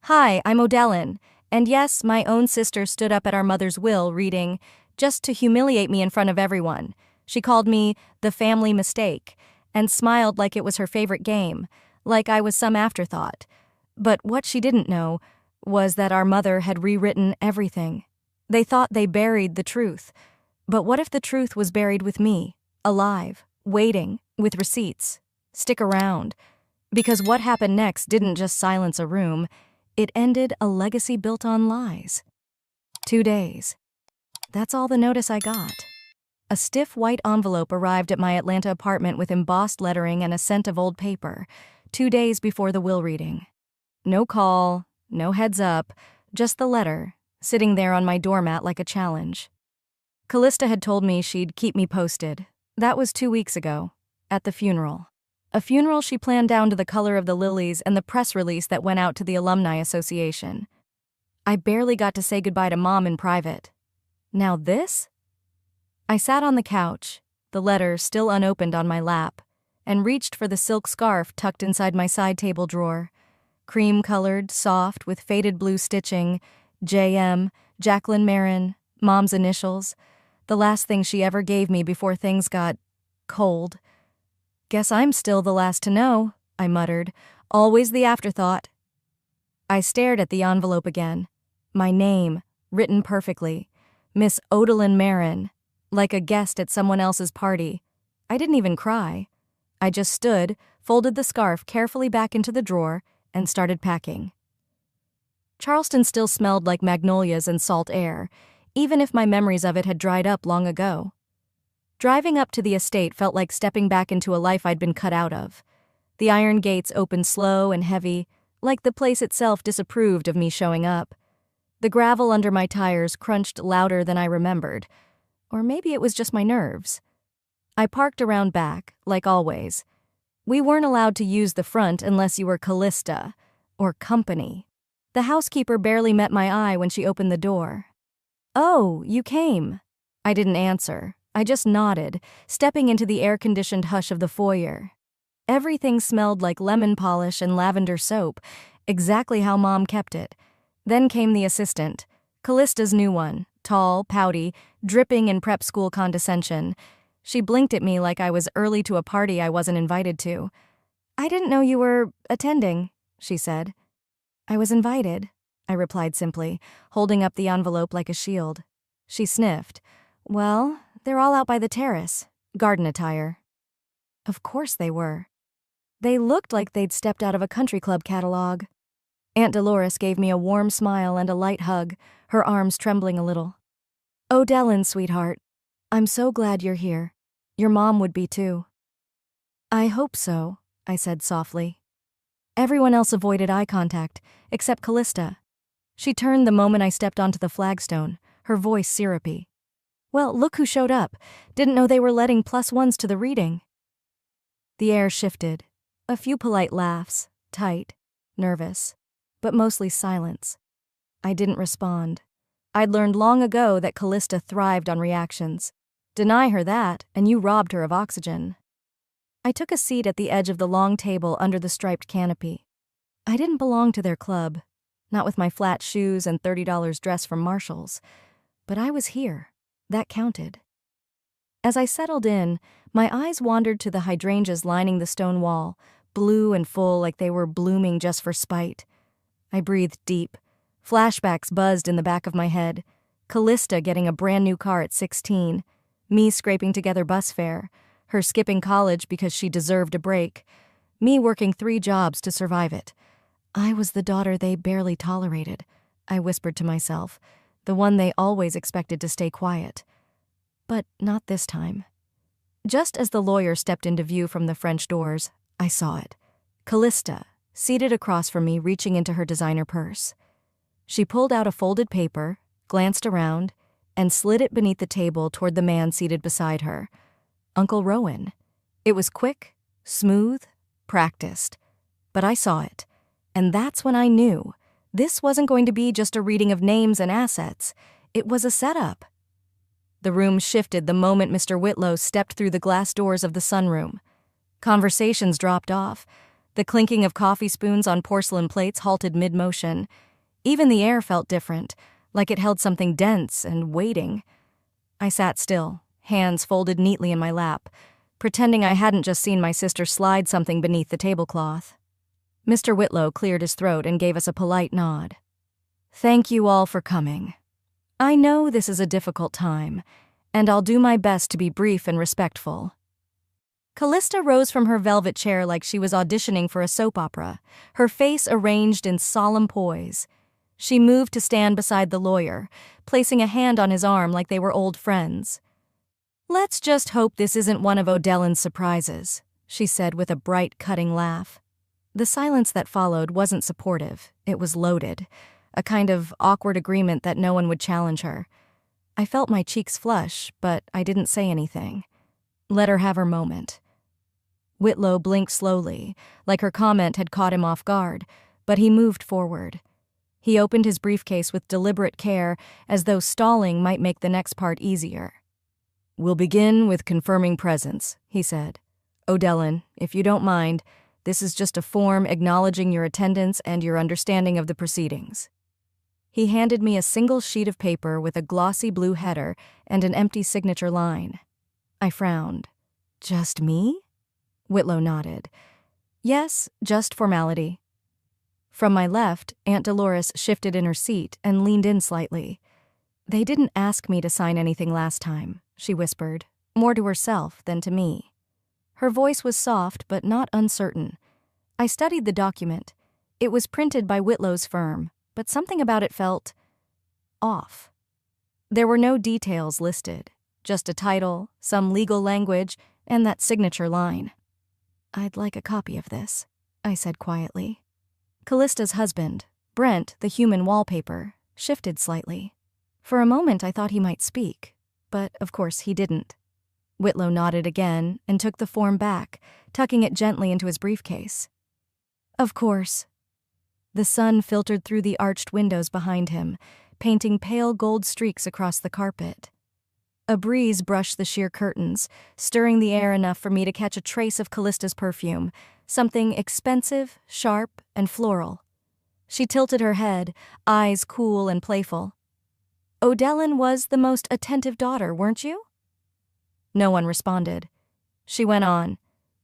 Hi, I'm Odellin. And yes, my own sister stood up at our mother's will reading, just to humiliate me in front of everyone. She called me the family mistake and smiled like it was her favorite game, like I was some afterthought. But what she didn't know was that our mother had rewritten everything. They thought they buried the truth. But what if the truth was buried with me, alive, waiting, with receipts? Stick around. Because what happened next didn't just silence a room, it ended a legacy built on lies. 2 days. That's all the notice I got. A stiff white envelope arrived at my Atlanta apartment with embossed lettering and a scent of old paper, 2 days before the will reading. No call, no heads up, just the letter, sitting there on my doormat like a challenge. Callista had told me she'd keep me posted. That was 2 weeks ago, at the funeral. A funeral she planned down to the color of the lilies and the press release that went out to the Alumni Association. I barely got to say goodbye to Mom in private. Now this? I sat on the couch, the letter still unopened on my lap, and reached for the silk scarf tucked inside my side table drawer. Cream-colored, soft, with faded blue stitching, J.M., Jacqueline Marin, Mom's initials, the last thing she ever gave me before things got cold. Guess I'm still the last to know, I muttered, always the afterthought. I stared at the envelope again. My name, written perfectly. Miss Odellin Marin, like a guest at someone else's party. I didn't even cry. I just stood, folded the scarf carefully back into the drawer, and started packing. Charleston still smelled like magnolias and salt air, even if my memories of it had dried up long ago. Driving up to the estate felt like stepping back into a life I'd been cut out of. The iron gates opened slow and heavy, like the place itself disapproved of me showing up. The gravel under my tires crunched louder than I remembered. Or maybe it was just my nerves. I parked around back, like always. We weren't allowed to use the front unless you were Callista, or company. The housekeeper barely met my eye when she opened the door. "Oh, you came." I didn't answer. I just nodded, stepping into the air-conditioned hush of the foyer. Everything smelled like lemon polish and lavender soap, exactly how Mom kept it. Then came the assistant, Callista's new one, tall, pouty, dripping in prep school condescension. She blinked at me like I was early to a party I wasn't invited to. "I didn't know you were attending," she said. "I was invited," I replied simply, holding up the envelope like a shield. She sniffed. "Well, they're all out by the terrace, garden attire." Of course they were. They looked like they'd stepped out of a country club catalog. Aunt Dolores gave me a warm smile and a light hug, her arms trembling a little. "Odellin, sweetheart, I'm so glad you're here. Your mom would be too." "I hope so," I said softly. Everyone else avoided eye contact, except Callista. She turned the moment I stepped onto the flagstone, her voice syrupy. "Well, look who showed up. Didn't know they were letting +1s to the reading." The air shifted. A few polite laughs, tight, nervous, but mostly silence. I didn't respond. I'd learned long ago that Callista thrived on reactions. Deny her that, and you robbed her of oxygen. I took a seat at the edge of the long table under the striped canopy. I didn't belong to their club, not with my flat shoes and $30 dress from Marshall's, but I was here. That counted. As I settled in, my eyes wandered to the hydrangeas lining the stone wall, blue and full like they were blooming just for spite. I breathed deep. Flashbacks buzzed in the back of my head. Callista getting a brand new car at 16, me scraping together bus fare, her skipping college because she deserved a break, me working 3 jobs to survive it. I was the daughter they barely tolerated, I whispered to myself, the one they always expected to stay quiet. But not this time. Just as the lawyer stepped into view from the French doors, I saw it. Callista, seated across from me, reaching into her designer purse. She pulled out a folded paper, glanced around, and slid it beneath the table toward the man seated beside her. Uncle Rowan. It was quick, smooth, practiced. But I saw it, and that's when I knew. This wasn't going to be just a reading of names and assets. It was a setup. The room shifted the moment Mr. Whitlow stepped through the glass doors of the sunroom. Conversations dropped off. The clinking of coffee spoons on porcelain plates halted mid-motion. Even the air felt different, like it held something dense and waiting. I sat still, hands folded neatly in my lap, pretending I hadn't just seen my sister slide something beneath the tablecloth. Mr. Whitlow cleared his throat and gave us a polite nod. "Thank you all for coming. I know this is a difficult time, and I'll do my best to be brief and respectful." Callista rose from her velvet chair like she was auditioning for a soap opera, her face arranged in solemn poise. She moved to stand beside the lawyer, placing a hand on his arm like they were old friends. "Let's just hope this isn't one of Odellin's surprises," she said with a bright, cutting laugh. The silence that followed wasn't supportive, it was loaded, a kind of awkward agreement that no one would challenge her. I felt my cheeks flush, but I didn't say anything. Let her have her moment. Whitlow blinked slowly, like her comment had caught him off guard, but he moved forward. He opened his briefcase with deliberate care, as though stalling might make the next part easier. "We'll begin with confirming presence," he said. "Odellin, if you don't mind, this is just a form acknowledging your attendance and your understanding of the proceedings." He handed me a single sheet of paper with a glossy blue header and an empty signature line. I frowned. "Just me?" Whitlow nodded. "Yes, just formality." From my left, Aunt Dolores shifted in her seat and leaned in slightly. "They didn't ask me to sign anything last time," she whispered, more to herself than to me. Her voice was soft but not uncertain. I studied the document. It was printed by Whitlow's firm, but something about it felt off. There were no details listed, just a title, some legal language, and that signature line. "I'd like a copy of this," I said quietly. Callista's husband, Brent, the human wallpaper, shifted slightly. For a moment I thought he might speak, but of course he didn't. Whitlow nodded again and took the form back, tucking it gently into his briefcase. "Of course." The sun filtered through the arched windows behind him, painting pale gold streaks across the carpet. A breeze brushed the sheer curtains, stirring the air enough for me to catch a trace of Callista's perfume, something expensive, sharp, and floral. She tilted her head, eyes cool and playful. "Odellin was the most attentive daughter, weren't you?" No one responded. She went on,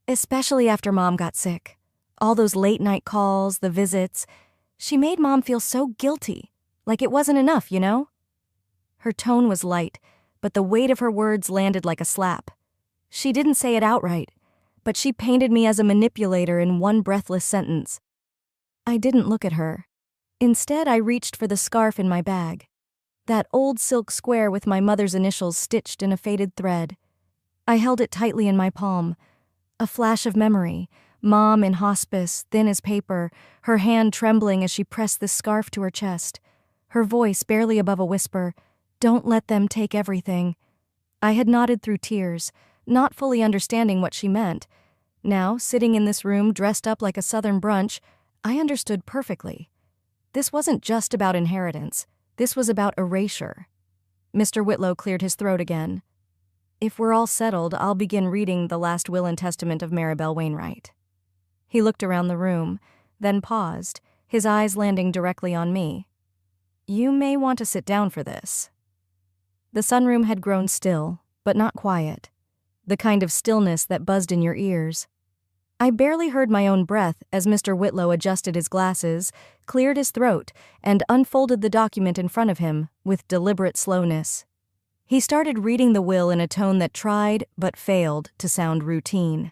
"Especially after Mom got sick. All those late-night calls, the visits. She made Mom feel so guilty, like it wasn't enough, you know?" Her tone was light, but the weight of her words landed like a slap. She didn't say it outright, but she painted me as a manipulator in one breathless sentence. I didn't look at her. Instead, I reached for the scarf in my bag. That old silk square with my mother's initials stitched in a faded thread. I held it tightly in my palm. A flash of memory. Mom in hospice, thin as paper, her hand trembling as she pressed the scarf to her chest. Her voice barely above a whisper, "Don't let them take everything." I had nodded through tears, not fully understanding what she meant. Now, sitting in this room dressed up like a Southern brunch, I understood perfectly. This wasn't just about inheritance. This was about erasure. Mr. Whitlow cleared his throat again. "If we're all settled, I'll begin reading the last will and testament of Maribel Wainwright." He looked around the room, then paused, his eyes landing directly on me. "You may want to sit down for this." The sunroom had grown still, but not quiet. The kind of stillness that buzzed in your ears. I barely heard my own breath as Mr. Whitlow adjusted his glasses, cleared his throat, and unfolded the document in front of him with deliberate slowness. He started reading the will in a tone that tried, but failed, to sound routine.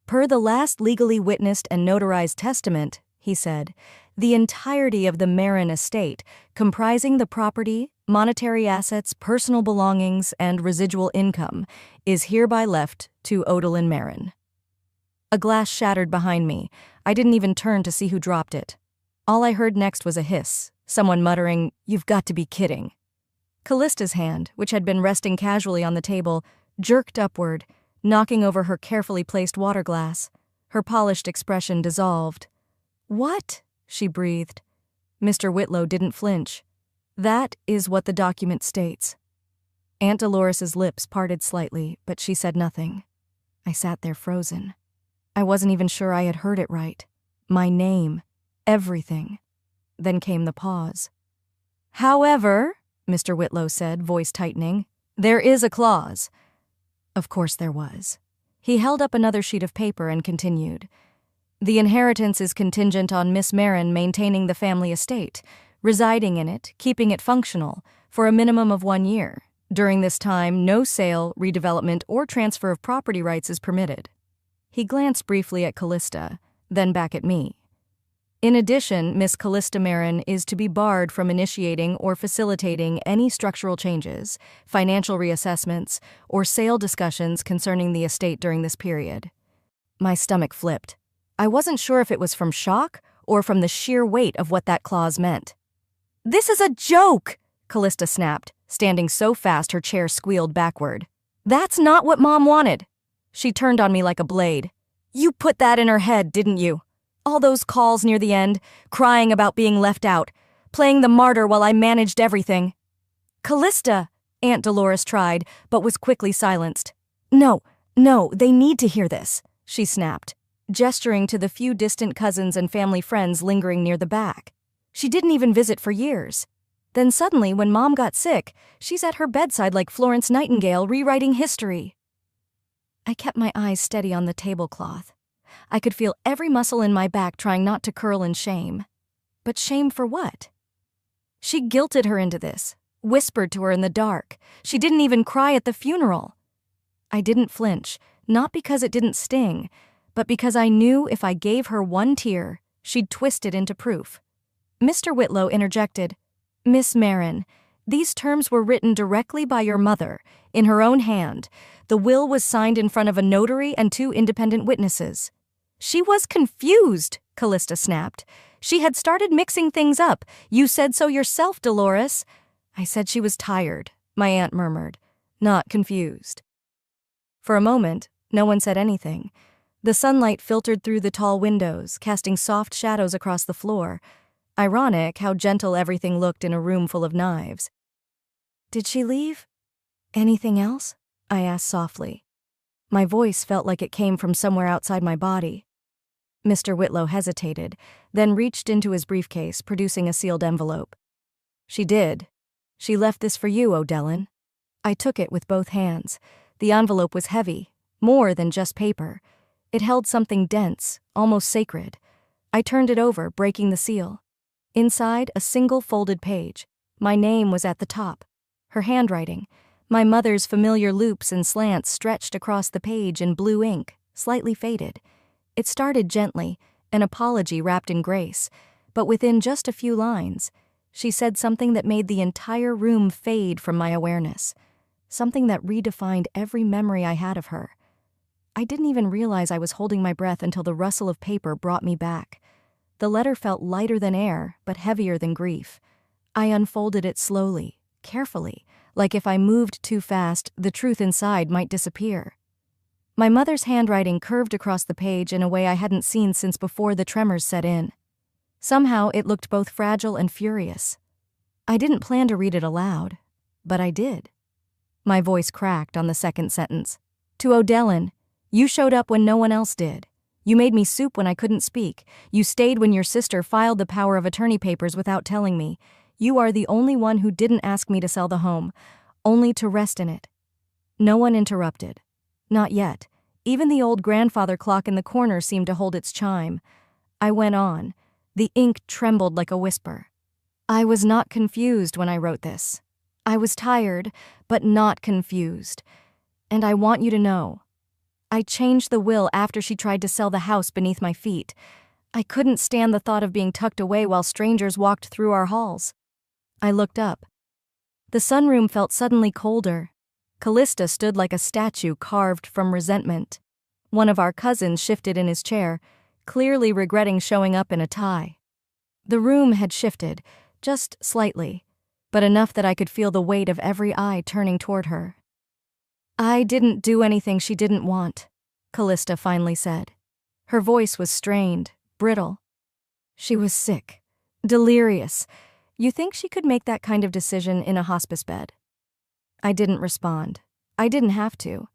"Per the last legally witnessed and notarized testament," he said, "the entirety of the Marin estate, comprising the property, monetary assets, personal belongings, and residual income, is hereby left to Odellin Marin." A glass shattered behind me. I didn't even turn to see who dropped it. All I heard next was a hiss, someone muttering, "You've got to be kidding." Callista's hand, which had been resting casually on the table, jerked upward, knocking over her carefully placed water glass. Her polished expression dissolved. "What?" she breathed. Mr. Whitlow didn't flinch. "That is what the document states." Aunt Dolores's lips parted slightly, but she said nothing. I sat there frozen. I wasn't even sure I had heard it right. My name. Everything. Then came the pause. "However," Mr. Whitlow said, voice tightening, "there is a clause." Of course there was. He held up another sheet of paper and continued. "The inheritance is contingent on Miss Marin maintaining the family estate, residing in it, keeping it functional, for a minimum of 1 year. During this time, no sale, redevelopment, or transfer of property rights is permitted." He glanced briefly at Callista, then back at me. "In addition, Miss Callista Marin is to be barred from initiating or facilitating any structural changes, financial reassessments, or sale discussions concerning the estate during this period." My stomach flipped. I wasn't sure if it was from shock or from the sheer weight of what that clause meant. "This is a joke!" Callista snapped, standing so fast her chair squealed backward. "That's not what Mom wanted." She turned on me like a blade. "You put that in her head, didn't you? All those calls near the end, crying about being left out, playing the martyr while I managed everything." "Callista," Aunt Dolores tried, but was quickly silenced. No, they need to hear this," she snapped, gesturing to the few distant cousins and family friends lingering near the back. "She didn't even visit for years. Then suddenly, when Mom got sick, she's at her bedside like Florence Nightingale rewriting history." I kept my eyes steady on the tablecloth. I could feel every muscle in my back trying not to curl in shame. But shame for what? She guilted her into this, whispered to her in the dark. She didn't even cry at the funeral. I didn't flinch, not because it didn't sting, but because I knew if I gave her one tear, she'd twist it into proof. Mr. Whitlow interjected, "Miss Marin, these terms were written directly by your mother, in her own hand. The will was signed in front of a notary and 2 independent witnesses." "She was confused," Callista snapped. "She had started mixing things up. You said so yourself, Dolores." "I said she was tired," my aunt murmured, "not confused." For a moment, no one said anything. The sunlight filtered through the tall windows, casting soft shadows across the floor. Ironic how gentle everything looked in a room full of knives. "Did she leave anything else?" I asked softly. My voice felt like it came from somewhere outside my body. Mr. Whitlow hesitated, then reached into his briefcase, producing a sealed envelope. "She did. She left this for you, O'Dellin." I took it with both hands. The envelope was heavy, more than just paper. It held something dense, almost sacred. I turned it over, breaking the seal. Inside, a single folded page. My name was at the top. Her handwriting. My mother's familiar loops and slants stretched across the page in blue ink, slightly faded. It started gently, an apology wrapped in grace, but within just a few lines, she said something that made the entire room fade from my awareness, something that redefined every memory I had of her. I didn't even realize I was holding my breath until the rustle of paper brought me back. The letter felt lighter than air, but heavier than grief. I unfolded it slowly, carefully, like if I moved too fast, the truth inside might disappear. My mother's handwriting curved across the page in a way I hadn't seen since before the tremors set in. Somehow it looked both fragile and furious. I didn't plan to read it aloud, but I did. My voice cracked on the second sentence. "To O'Dellin, you showed up when no one else did. You made me soup when I couldn't speak. You stayed when your sister filed the power of attorney papers without telling me. You are the only one who didn't ask me to sell the home, only to rest in it." No one interrupted. Not yet. Even the old grandfather clock in the corner seemed to hold its chime. I went on. The ink trembled like a whisper. "I was not confused when I wrote this. I was tired, but not confused. And I want you to know. I changed the will after she tried to sell the house beneath my feet. I couldn't stand the thought of being tucked away while strangers walked through our halls." I looked up. The sunroom felt suddenly colder. Callista stood like a statue carved from resentment. One of our cousins shifted in his chair, clearly regretting showing up in a tie. The room had shifted, just slightly, but enough that I could feel the weight of every eye turning toward her. "I didn't do anything she didn't want," Callista finally said. Her voice was strained, brittle. "She was sick, delirious. You think she could make that kind of decision in a hospice bed?" I didn't respond. I didn't have to.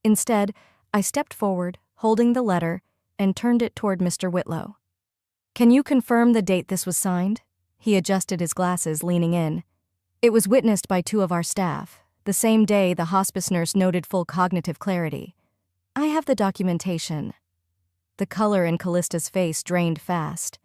Instead, I stepped forward, holding the letter, and turned it toward Mr. Whitlow. "Can you confirm the date this was signed?" He adjusted his glasses, leaning in. "It was witnessed by 2 of our staff, the same day the hospice nurse noted full cognitive clarity. I have the documentation." The color in Callista's face drained fast.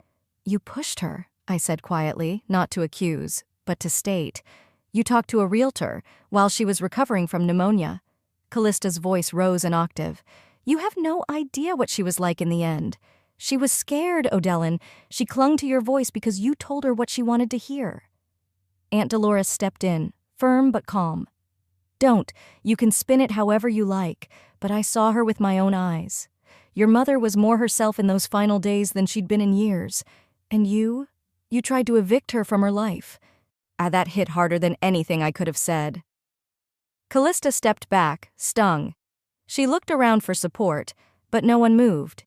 "You pushed her," I said quietly, not to accuse, but to state. "You talked to a realtor while she was recovering from pneumonia." Callista's voice rose an octave. "You have no idea what she was like in the end. She was scared, Odellin. She clung to your voice because you told her what she wanted to hear." Aunt Dolores stepped in, firm but calm. "Don't. You can spin it however you like, but I saw her with my own eyes. Your mother was more herself in those final days than she'd been in years. And you tried to evict her from her life." That hit harder than anything I could have said. Callista stepped back, stung. She looked around for support, but no one moved.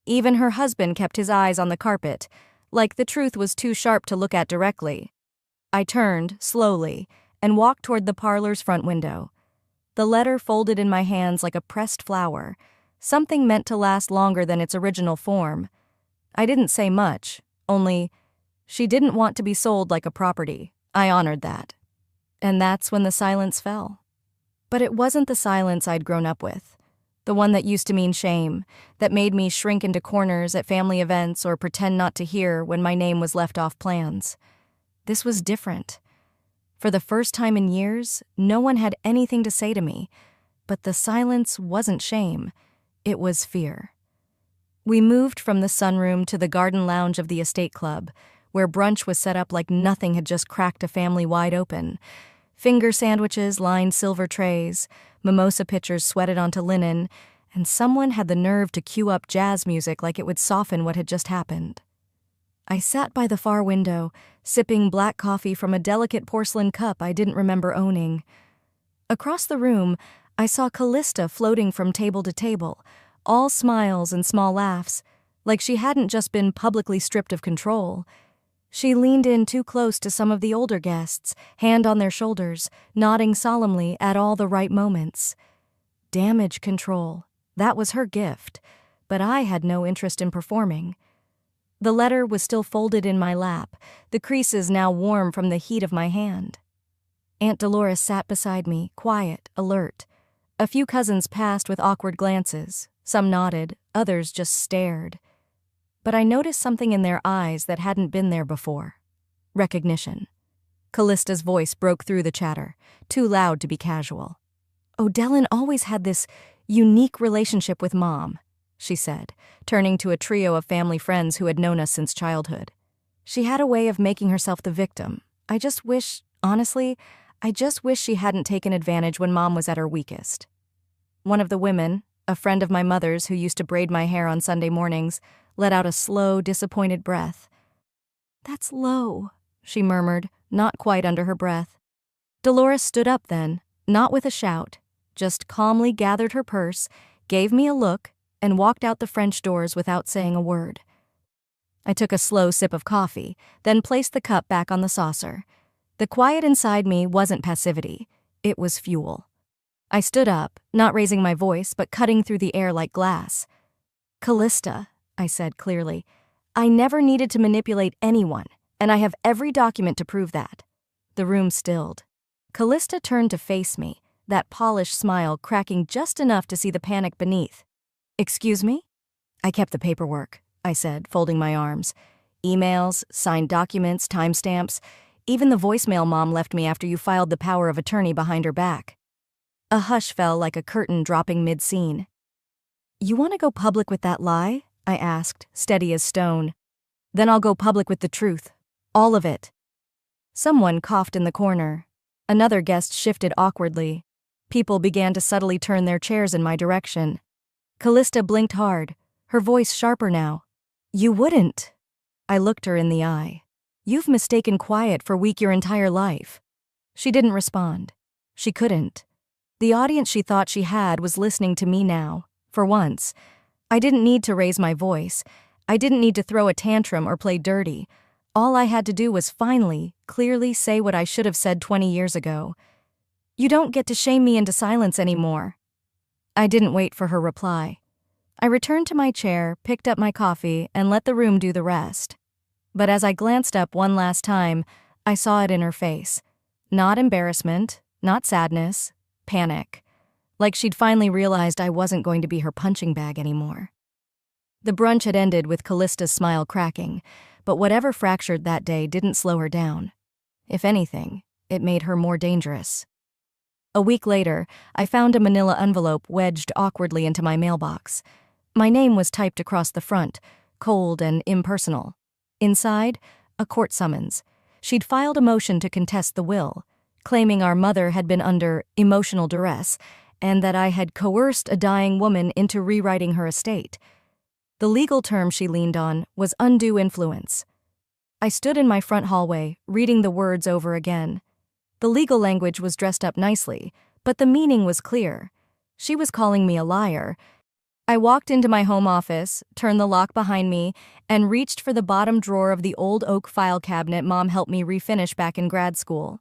Even her husband kept his eyes on the carpet, like the truth was too sharp to look at directly. I turned, slowly, and walked toward the parlor's front window. The letter folded in my hands like a pressed flower, something meant to last longer than its original form. I didn't say much, only, she didn't want to be sold like a property. I honored that. And that's when the silence fell. But it wasn't the silence I'd grown up with. The one that used to mean shame, that made me shrink into corners at family events or pretend not to hear when my name was left off plans. This was different. For the first time in years, no one had anything to say to me, but the silence wasn't shame, it was fear. We moved from the sunroom to the garden lounge of the estate club, where brunch was set up like nothing had just cracked a family wide open. Finger sandwiches lined silver trays, mimosa pitchers sweated onto linen, and someone had the nerve to cue up jazz music like it would soften what had just happened. I sat by the far window, sipping black coffee from a delicate porcelain cup I didn't remember owning. Across the room, I saw Callista floating from table to table, all smiles and small laughs, like she hadn't just been publicly stripped of control. She leaned in too close to some of the older guests, hand on their shoulders, nodding solemnly at all the right moments. Damage control. That was her gift, but I had no interest in performing. The letter was still folded in my lap, the creases now warm from the heat of my hand. Aunt Dolores sat beside me, quiet, alert. A few cousins passed with awkward glances. Some nodded, others just stared. But I noticed something in their eyes that hadn't been there before. Recognition. Callista's voice broke through the chatter, too loud to be casual. "Odellin always had this unique relationship with Mom," she said, turning to a trio of family friends who had known us since childhood. "She had a way of making herself the victim. Honestly, I just wish she hadn't taken advantage when Mom was at her weakest." One of the women, a friend of my mother's who used to braid my hair on Sunday mornings, let out a slow, disappointed breath. "That's low," she murmured, not quite under her breath. Dolores stood up then, not with a shout, just calmly gathered her purse, gave me a look, and walked out the French doors without saying a word. I took a slow sip of coffee, then placed the cup back on the saucer. The quiet inside me wasn't passivity, it was fuel. I stood up, not raising my voice, but cutting through the air like glass. "Callista," I said clearly, "I never needed to manipulate anyone, and I have every document to prove that." The room stilled. Callista turned to face me, that polished smile cracking just enough to see the panic beneath. "Excuse me?" "I kept the paperwork," I said, folding my arms. "Emails, signed documents, timestamps, even the voicemail Mom left me after you filed the power of attorney behind her back." A hush fell like a curtain dropping mid-scene. "You want to go public with that lie?" I asked, steady as stone. "Then I'll go public with the truth. All of it." Someone coughed in the corner. Another guest shifted awkwardly. People began to subtly turn their chairs in my direction. Callista blinked hard, her voice sharper now. "You wouldn't." I looked her in the eye. "You've mistaken quiet for weak your entire life." She didn't respond. She couldn't. The audience she thought she had was listening to me now, for once. I didn't need to raise my voice. I didn't need to throw a tantrum or play dirty. All I had to do was finally, clearly say what I should have said 20 years ago. "You don't get to shame me into silence anymore." I didn't wait for her reply. I returned to my chair, picked up my coffee, and let the room do the rest. But as I glanced up one last time, I saw it in her face. Not embarrassment, not sadness, panic. Like she'd finally realized I wasn't going to be her punching bag anymore. The brunch had ended with Callista's smile cracking, but whatever fractured that day didn't slow her down. If anything, it made her more dangerous. A week later, I found a manila envelope wedged awkwardly into my mailbox. My name was typed across the front, cold and impersonal. Inside, a court summons. She'd filed a motion to contest the will, claiming our mother had been under emotional duress and that I had coerced a dying woman into rewriting her estate. The legal term she leaned on was undue influence. I stood in my front hallway, reading the words over again. The legal language was dressed up nicely, but the meaning was clear. She was calling me a liar. I walked into my home office, turned the lock behind me, and reached for the bottom drawer of the old oak file cabinet Mom helped me refinish back in grad school.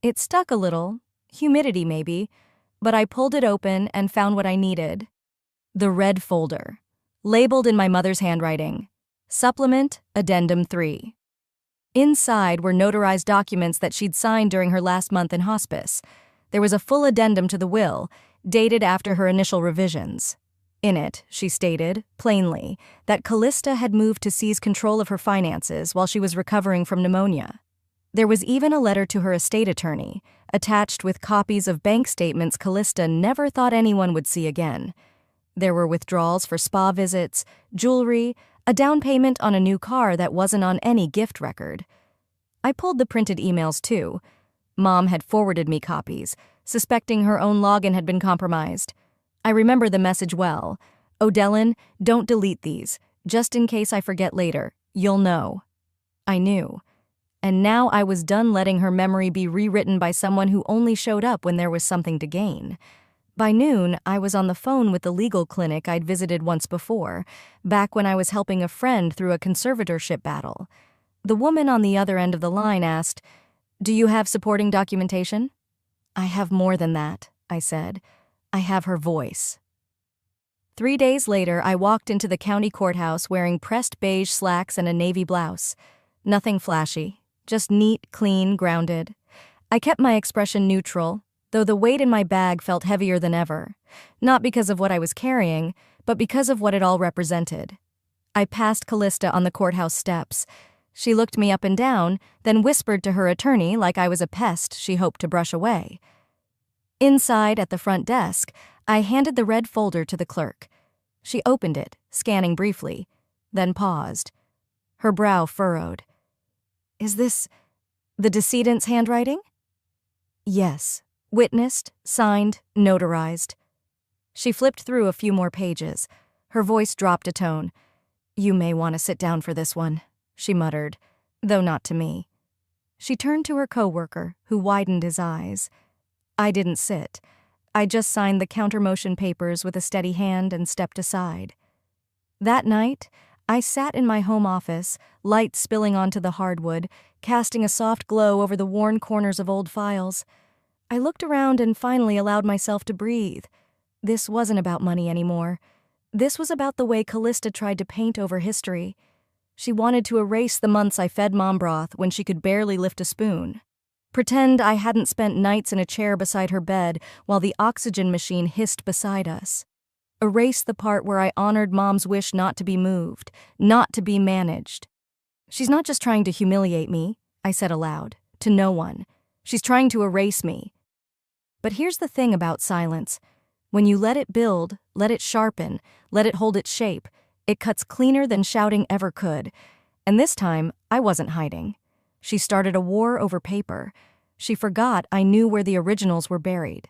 It stuck a little, humidity maybe, but I pulled it open and found what I needed. The red folder, labeled in my mother's handwriting, Supplement Addendum 3. Inside were notarized documents that she'd signed during her last month in hospice. There was a full addendum to the will, dated after her initial revisions. In it, she stated, plainly, that Callista had moved to seize control of her finances while she was recovering from pneumonia. There was even a letter to her estate attorney, attached with copies of bank statements Callista never thought anyone would see again. There were withdrawals for spa visits, jewelry, a down payment on a new car that wasn't on any gift record. I pulled the printed emails too. Mom had forwarded me copies, suspecting her own login had been compromised. I remember the message well. Odellin, don't delete these, just in case I forget later. You'll know. I knew. And now I was done letting her memory be rewritten by someone who only showed up when there was something to gain. By noon, I was on the phone with the legal clinic I'd visited once before, back when I was helping a friend through a conservatorship battle. The woman on the other end of the line asked, "Do you have supporting documentation?" "I have more than that," I said. "I have her voice." 3 days later, I walked into the county courthouse wearing pressed beige slacks and a navy blouse. Nothing flashy, just neat, clean, grounded. I kept my expression neutral, though the weight in my bag felt heavier than ever, not because of what I was carrying, but because of what it all represented. I passed Callista on the courthouse steps. She looked me up and down, then whispered to her attorney like I was a pest she hoped to brush away. Inside, at the front desk, I handed the red folder to the clerk. She opened it, scanning briefly, then paused. Her brow furrowed. "Is this the decedent's handwriting?" "Yes. Witnessed, signed, notarized." She flipped through a few more pages. Her voice dropped a tone. "You may want to sit down for this one," she muttered, though not to me. She turned to her coworker, who widened his eyes. I didn't sit. I just signed the counter-motion papers with a steady hand and stepped aside. That night, I sat in my home office, light spilling onto the hardwood, casting a soft glow over the worn corners of old files. I looked around and finally allowed myself to breathe. This wasn't about money anymore. This was about the way Callista tried to paint over history. She wanted to erase the months I fed mom broth when she could barely lift a spoon. Pretend I hadn't spent nights in a chair beside her bed while the oxygen machine hissed beside us. Erase the part where I honored Mom's wish not to be moved, not to be managed. "She's not just trying to humiliate me," I said aloud, to no one. "She's trying to erase me." But here's the thing about silence. When you let it build, let it sharpen, let it hold its shape, it cuts cleaner than shouting ever could. And this time, I wasn't hiding. She started a war over paper. She forgot I knew where the originals were buried.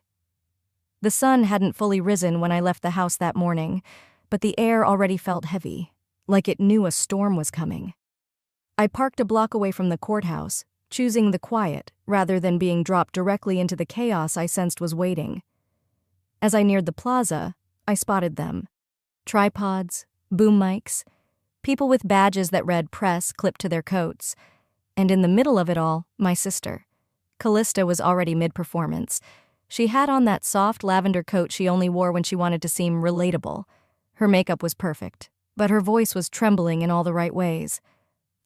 The sun hadn't fully risen when I left the house that morning, but the air already felt heavy, like it knew a storm was coming. I parked a block away from the courthouse, choosing the quiet rather than being dropped directly into the chaos I sensed was waiting. As I neared the plaza, I spotted them. Tripods, boom mics, people with badges that read press clipped to their coats. And in the middle of it all, my sister. Callista was already mid-performance. She had on that soft lavender coat she only wore when she wanted to seem relatable. Her makeup was perfect, but her voice was trembling in all the right ways.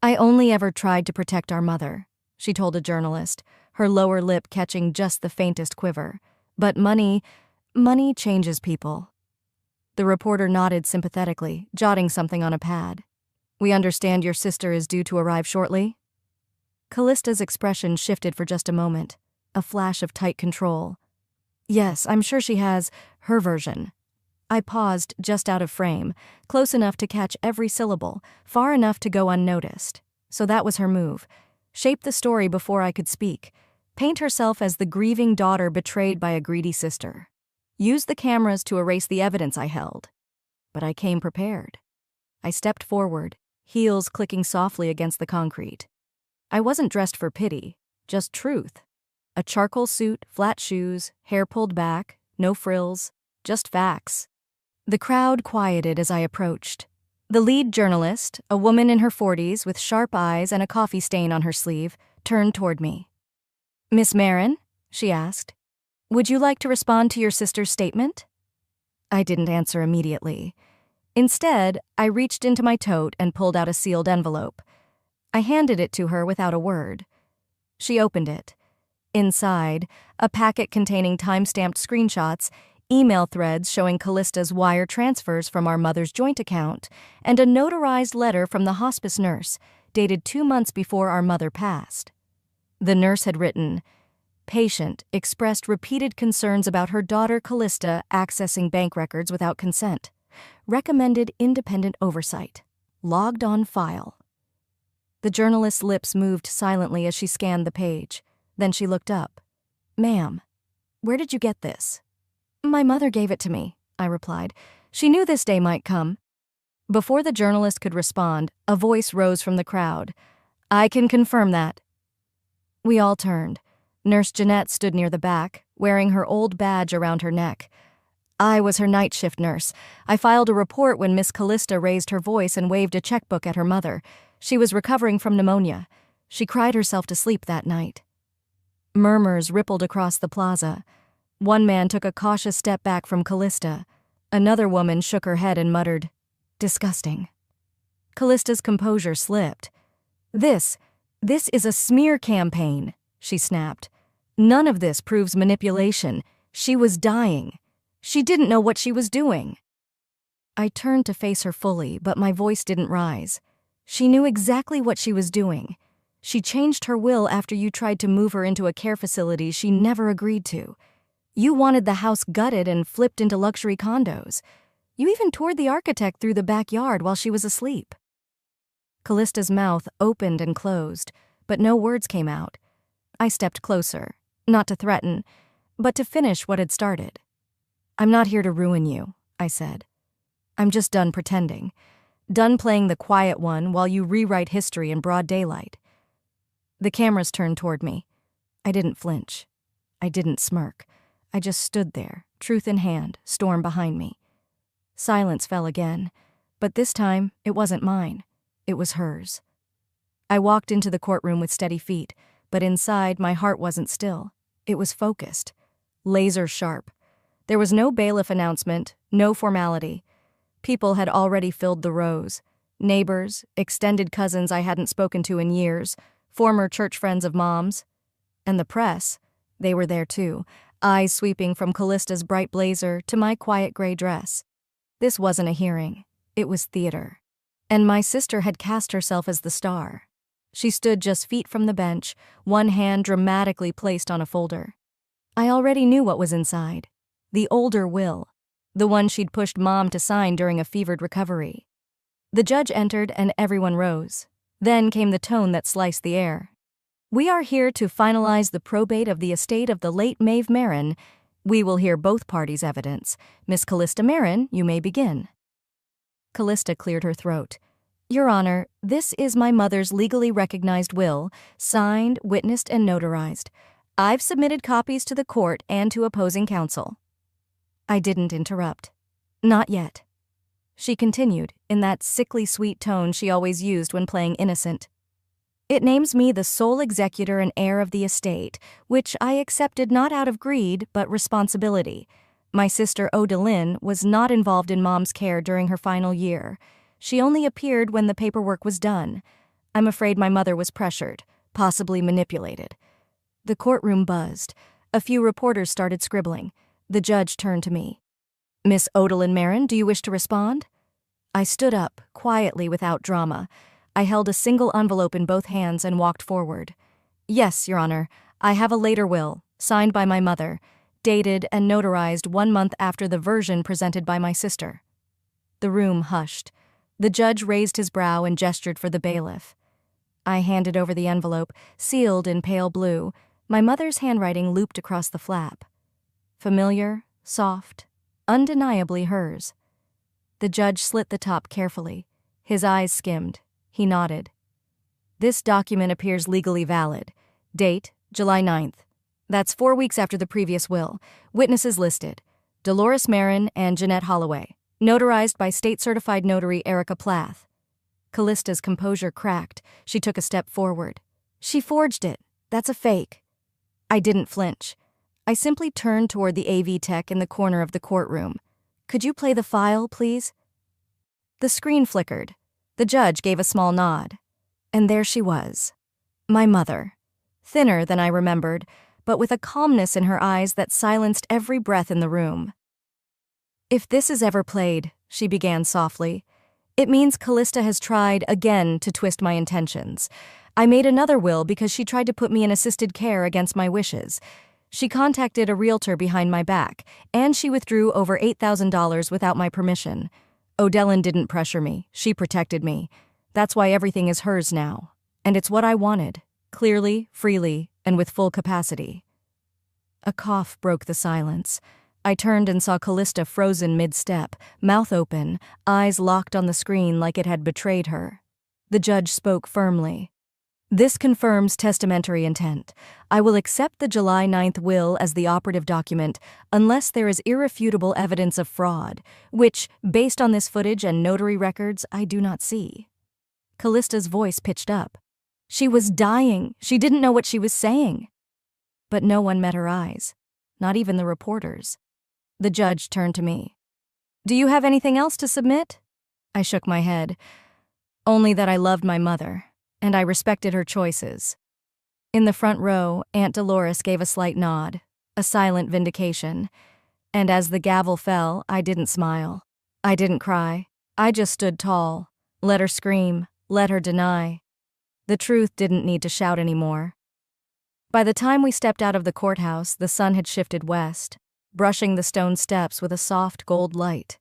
"I only ever tried to protect our mother," she told a journalist, her lower lip catching just the faintest quiver. "But money changes people." The reporter nodded sympathetically, jotting something on a pad. "We understand your sister is due to arrive shortly?" Callista's expression shifted for just a moment, a flash of tight control. "Yes, I'm sure she has her version." I paused just out of frame, close enough to catch every syllable, far enough to go unnoticed. So that was her move. Shape the story before I could speak. Paint herself as the grieving daughter betrayed by a greedy sister. Use the cameras to erase the evidence I held. But I came prepared. I stepped forward, heels clicking softly against the concrete. I wasn't dressed for pity, just truth. A charcoal suit, flat shoes, hair pulled back, no frills, just facts. The crowd quieted as I approached. The lead journalist, a woman in her 40s with sharp eyes and a coffee stain on her sleeve, turned toward me. "Miss Marin?" she asked. "Would you like to respond to your sister's statement?" I didn't answer immediately. Instead, I reached into my tote and pulled out a sealed envelope. I handed it to her without a word. She opened it. Inside, a packet containing time-stamped screenshots, email threads showing Callista's wire transfers from our mother's joint account, and a notarized letter from the hospice nurse, dated 2 months before our mother passed. The nurse had written, "Patient expressed repeated concerns about her daughter Callista accessing bank records without consent. Recommended independent oversight. Logged on file." The journalist's lips moved silently as she scanned the page. Then she looked up. "Ma'am, where did you get this?" "My mother gave it to me," I replied. "She knew this day might come." Before the journalist could respond, a voice rose from the crowd. "I can confirm that." We all turned. Nurse Jeanette stood near the back, wearing her old badge around her neck. "I was her night shift nurse. I filed a report when Miss Callista raised her voice and waved a checkbook at her mother. She was recovering from pneumonia. She cried herself to sleep that night." Murmurs rippled across the plaza. One man took a cautious step back from Callista. Another woman shook her head and muttered, "Disgusting." Callista's composure slipped. This is a smear campaign," she snapped. "None of this proves manipulation. She was dying. She didn't know what she was doing." I turned to face her fully, but my voice didn't rise. She knew exactly what she was doing. She changed her will after you tried to move her into a care facility she never agreed to. You wanted the house gutted and flipped into luxury condos. You even toured the architect through the backyard while she was asleep. Callista's mouth opened and closed, but no words came out. I stepped closer, not to threaten, but to finish what had started. "I'm not here to ruin you," I said. "I'm just done pretending. Done playing the quiet one while you rewrite history in broad daylight." The cameras turned toward me. I didn't flinch. I didn't smirk. I just stood there, truth in hand, storm behind me. Silence fell again, but this time it wasn't mine. It was hers. I walked into the courtroom with steady feet, but inside my heart wasn't still. It was focused, laser sharp. There was no bailiff announcement, no formality. People had already filled the rows. Neighbors, extended cousins I hadn't spoken to in years, former church friends of Mom's. And the press, they were there too, eyes sweeping from Callista's bright blazer to my quiet gray dress. This wasn't a hearing. It was theater. And my sister had cast herself as the star. She stood just feet from the bench, one hand dramatically placed on a folder. I already knew what was inside. The older will. The one she'd pushed Mom to sign during a fevered recovery. The judge entered and everyone rose. Then came the tone that sliced the air. "We are here to finalize the probate of the estate of the late Maeve Marin. We will hear both parties' evidence. Miss Callista Marin, you may begin." Callista cleared her throat. "Your Honor, this is my mother's legally recognized will, signed, witnessed, and notarized. I've submitted copies to the court and to opposing counsel." I didn't interrupt. "Not yet." She continued, in that sickly sweet tone she always used when playing innocent. "It names me the sole executor and heir of the estate, which I accepted not out of greed but responsibility. My sister Odeline was not involved in Mom's care during her final year. She only appeared when the paperwork was done. I'm afraid my mother was pressured, possibly manipulated. The courtroom buzzed. A few reporters started scribbling. The judge turned to me. Miss Odeline Marin, do you wish to respond? I stood up, quietly without drama. I held a single envelope in both hands and walked forward. Yes, Your Honor, I have a later will, signed by my mother, dated and notarized 1 month after the version presented by my sister. The room hushed. The judge raised his brow and gestured for the bailiff. I handed over the envelope, sealed in pale blue, my mother's handwriting looped across the flap. Familiar, soft, undeniably hers. The judge slit the top carefully. His eyes skimmed. He nodded. This document appears legally valid. Date, July 9th. That's 4 weeks after the previous will. Witnesses listed: Dolores Marin and Jeanette Holloway. Notarized by state-certified notary Erica Plath. Callista's composure cracked. She took a step forward. She forged it. That's a fake. I didn't flinch. I simply turned toward the AV tech in the corner of the courtroom. Could you play the file, please? The screen flickered. The judge gave a small nod. And there she was. My mother. Thinner than I remembered, but with a calmness in her eyes that silenced every breath in the room. If this is ever played, she began softly, it means Callista has tried again to twist my intentions. I made another will because she tried to put me in assisted care against my wishes. She contacted a realtor behind my back, and she withdrew over $8,000 without my permission. Odeline didn't pressure me. She protected me. That's why everything is hers now. And it's what I wanted, clearly, freely, and with full capacity. A cough broke the silence. I turned and saw Callista frozen mid-step, mouth open, eyes locked on the screen like it had betrayed her. The judge spoke firmly. This confirms testamentary intent. I will accept the July 9th will as the operative document unless there is irrefutable evidence of fraud, which, based on this footage and notary records, I do not see. Callista's voice pitched up. She was dying. She didn't know what she was saying. But no one met her eyes, not even the reporters. The judge turned to me. Do you have anything else to submit? I shook my head. Only that I loved my mother, and I respected her choices. In the front row, Aunt Dolores gave a slight nod, a silent vindication. And as the gavel fell, I didn't smile. I didn't cry. I just stood tall, let her scream, let her deny. The truth didn't need to shout anymore. By the time we stepped out of the courthouse, the sun had shifted west, brushing the stone steps with a soft gold light.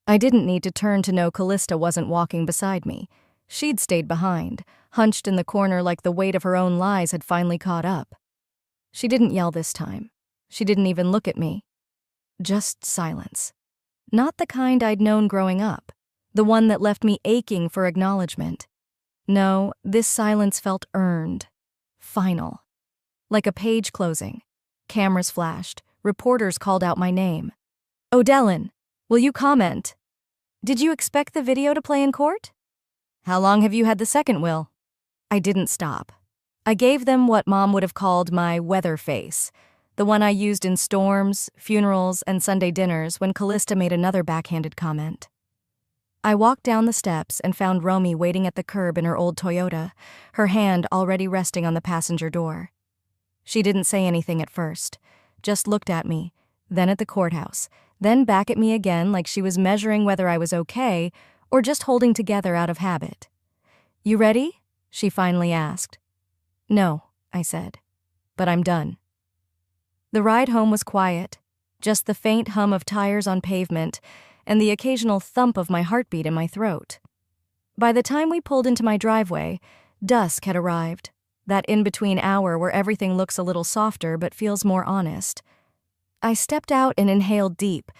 I didn't need to turn to know Callista wasn't walking beside me. She'd stayed behind, hunched in the corner like the weight of her own lies had finally caught up. She didn't yell this time. She didn't even look at me. Just silence. Not the kind I'd known growing up, the one that left me aching for acknowledgement. No, this silence felt earned, final. Like a page closing. Cameras flashed. Reporters called out my name. Odeline, will you comment? Did you expect the video to play in court? How long have you had the second will? I didn't stop. I gave them what Mom would have called my weather face, the one I used in storms, funerals, and Sunday dinners when Callista made another backhanded comment. I walked down the steps and found Romy waiting at the curb in her old Toyota, her hand already resting on the passenger door. She didn't say anything at first, just looked at me, then at the courthouse, then back at me again like she was measuring whether I was okay or just holding together out of habit. You ready? She finally asked. No, I said, but I'm done. The ride home was quiet, just the faint hum of tires on pavement and the occasional thump of my heartbeat in my throat. By the time we pulled into my driveway, dusk had arrived. That in-between hour where everything looks a little softer but feels more honest. I stepped out and inhaled deep.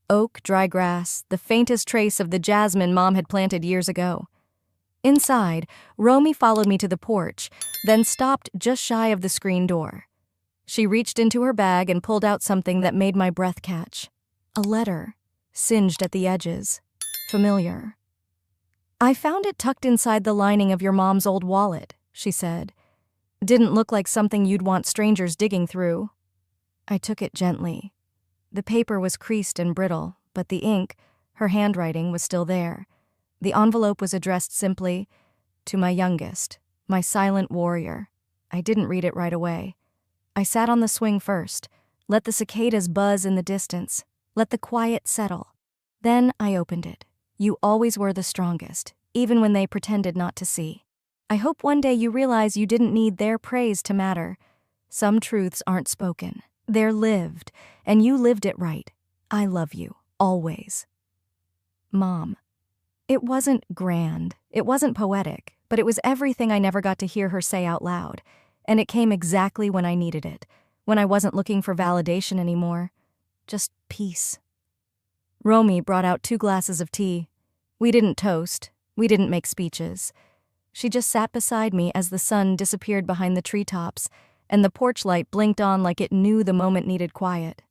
Oak, dry grass, the faintest trace of the jasmine Mom had planted years ago. Inside, Romy followed me to the porch, then stopped just shy of the screen door. She reached into her bag and pulled out something that made my breath catch. A letter, singed at the edges. Familiar. I found it tucked inside the lining of your mom's old wallet, she said. Didn't look like something you'd want strangers digging through. I took it gently. The paper was creased and brittle, but the ink, her handwriting, was still there. The envelope was addressed simply, "To my youngest, my silent warrior." I didn't read it right away. I sat on the swing first, let the cicadas buzz in the distance, let the quiet settle. Then I opened it. "You always were the strongest, even when they pretended not to see. I hope one day you realize you didn't need their praise to matter. Some truths aren't spoken. They're lived, and you lived it right. I love you, always. Mom." It wasn't grand, it wasn't poetic, but it was everything I never got to hear her say out loud, and it came exactly when I needed it, when I wasn't looking for validation anymore. Just peace. Romy brought out 2 glasses of tea. We didn't toast, we didn't make speeches. She just sat beside me as the sun disappeared behind the treetops, and the porch light blinked on like it knew the moment needed quiet.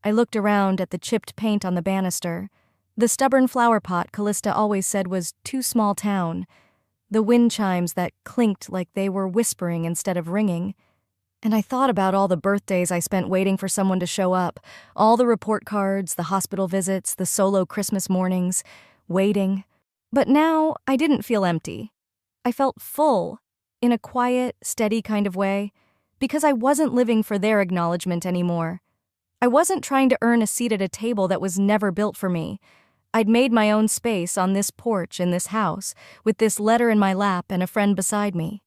I looked around at the chipped paint on the banister, the stubborn flower pot Callista always said was too small town, the wind chimes that clinked like they were whispering instead of ringing, and I thought about all the birthdays I spent waiting for someone to show up, all the report cards, the hospital visits, the solo Christmas mornings, waiting. But now I didn't feel empty. I felt full, in a quiet, steady kind of way, because I wasn't living for their acknowledgement anymore. I wasn't trying to earn a seat at a table that was never built for me. I'd made my own space on this porch in this house, with this letter in my lap and a friend beside me.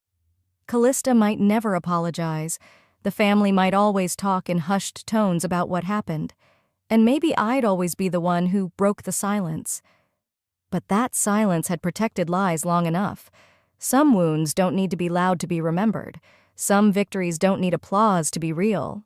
Callista might never apologize. The family might always talk in hushed tones about what happened. And maybe I'd always be the one who broke the silence. But that silence had protected lies long enough. Some wounds don't need to be loud to be remembered. Some victories don't need applause to be real.